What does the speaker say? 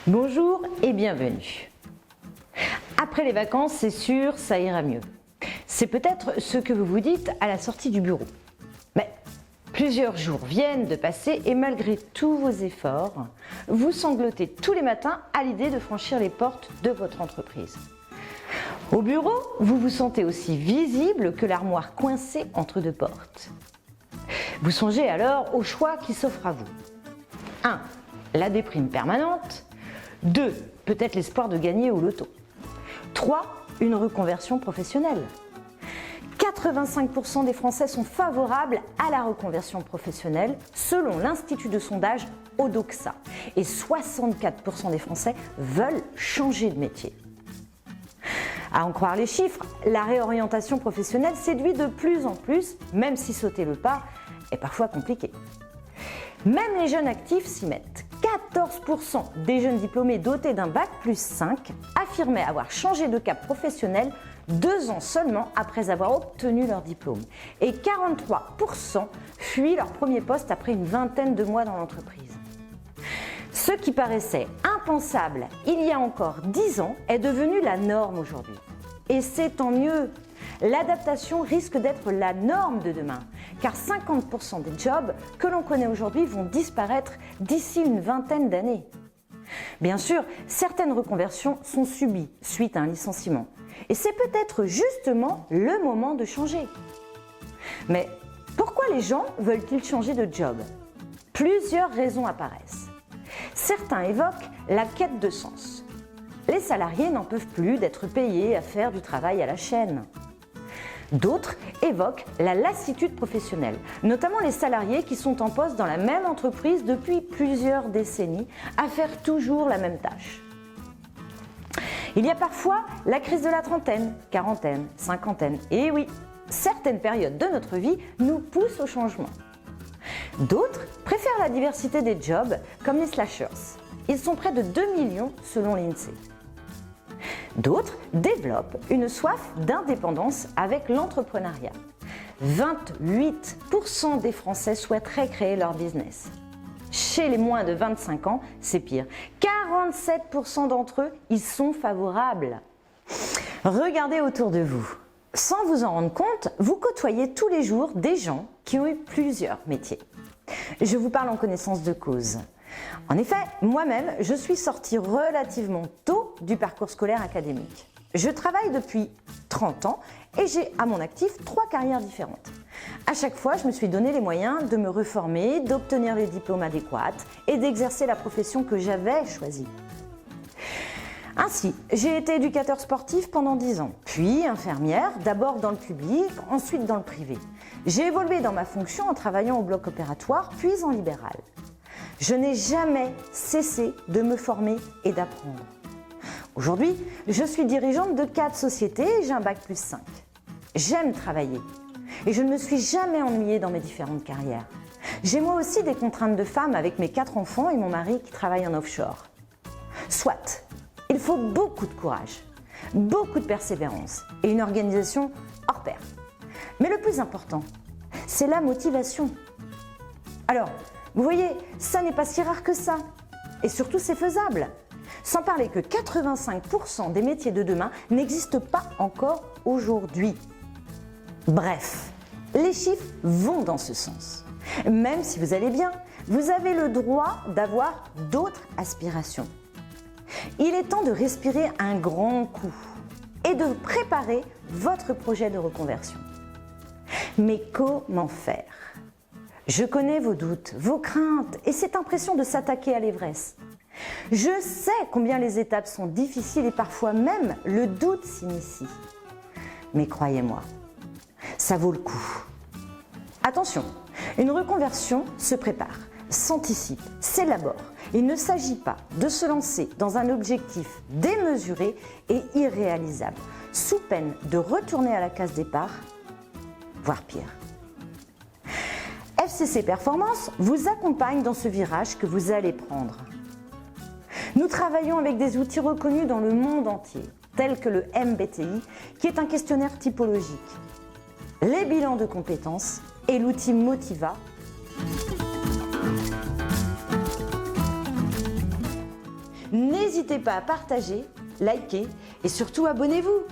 Bonjour et bienvenue. Après les vacances, c'est sûr, ça ira mieux. C'est peut-être ce que vous vous dites à la sortie du bureau. Mais plusieurs jours viennent de passer et malgré tous vos efforts, vous sanglotez tous les matins à l'idée de franchir les portes de votre entreprise. Au bureau, vous vous sentez aussi visible que l'armoire coincée entre deux portes. Vous songez alors au choix qui s'offre à vous. 1. La déprime permanente. 2. Peut-être l'espoir de gagner au loto. 3. Une reconversion professionnelle. 85% des Français sont favorables à la reconversion professionnelle selon l'Institut de sondage Odoxa. Et 64% des Français veulent changer de métier. À en croire les chiffres, la réorientation professionnelle séduit de plus en plus, même si sauter le pas est parfois compliqué. Même les jeunes actifs s'y mettent. 14% des jeunes diplômés dotés d'un bac+5 affirmaient avoir changé de cap professionnel 2 ans seulement après avoir obtenu leur diplôme. Et 43% fuient leur premier poste après une vingtaine de mois dans l'entreprise. Ce qui paraissait impensable il y a encore 10 ans est devenu la norme aujourd'hui. Et c'est tant mieux. L'adaptation risque d'être la norme de demain, car 50% des jobs que l'on connaît aujourd'hui vont disparaître d'ici une vingtaine d'années. Bien sûr, certaines reconversions sont subies suite à un licenciement, et c'est peut-être justement le moment de changer. Mais pourquoi les gens veulent-ils changer de job ? Plusieurs raisons apparaissent. Certains évoquent la quête de sens. Les salariés n'en peuvent plus d'être payés à faire du travail à la chaîne. D'autres évoquent la lassitude professionnelle, notamment les salariés qui sont en poste dans la même entreprise depuis plusieurs décennies à faire toujours la même tâche. Il y a parfois la crise de la trentaine, quarantaine, cinquantaine. Et oui, certaines périodes de notre vie nous poussent au changement. D'autres préfèrent la diversité des jobs, comme les slashers. Ils sont près de 2 millions selon l'INSEE. D'autres développent une soif d'indépendance avec l'entrepreneuriat. 28% des Français souhaiteraient créer leur business. Chez les moins de 25 ans, c'est pire. 47% d'entre eux y sont favorables. Regardez autour de vous. Sans vous en rendre compte, vous côtoyez tous les jours des gens qui ont eu plusieurs métiers. Je vous parle en connaissance de cause. En effet, moi-même, je suis sortie relativement tôt du parcours scolaire académique. Je travaille depuis 30 ans et j'ai à mon actif 3 carrières différentes. À chaque fois, je me suis donné les moyens de me reformer, d'obtenir les diplômes adéquats et d'exercer la profession que j'avais choisie. Ainsi, j'ai été éducateur sportif pendant 10 ans, puis infirmière, d'abord dans le public, ensuite dans le privé. J'ai évolué dans ma fonction en travaillant au bloc opératoire, puis en libéral. Je n'ai jamais cessé de me former et d'apprendre. Aujourd'hui, je suis dirigeante de 4 sociétés et j'ai un bac+5. J'aime travailler et je ne me suis jamais ennuyée dans mes différentes carrières. J'ai moi aussi des contraintes de femme avec mes 4 enfants et mon mari qui travaille en offshore. Soit, il faut beaucoup de courage, beaucoup de persévérance et une organisation hors pair. Mais le plus important, c'est la motivation. Alors, vous voyez, ça n'est pas si rare que ça. Et surtout, c'est faisable. Sans parler que 85% des métiers de demain n'existent pas encore aujourd'hui. Bref, les chiffres vont dans ce sens. Même si vous allez bien, vous avez le droit d'avoir d'autres aspirations. Il est temps de respirer un grand coup et de préparer votre projet de reconversion. Mais comment faire ? Je connais vos doutes, vos craintes et cette impression de s'attaquer à l'Everest. Je sais combien les étapes sont difficiles et parfois même le doute s'initie. Mais croyez-moi, ça vaut le coup. Attention, une reconversion se prépare, s'anticipe, s'élabore. Il ne s'agit pas de se lancer dans un objectif démesuré et irréalisable, sous peine de retourner à la case départ, voire pire. FCC Performance vous accompagne dans ce virage que vous allez prendre. Nous travaillons avec des outils reconnus dans le monde entier, tels que le MBTI, qui est un questionnaire typologique, les bilans de compétences et l'outil Motiva. N'hésitez N'hésitez pas à partager, liker et surtout abonnez-vous.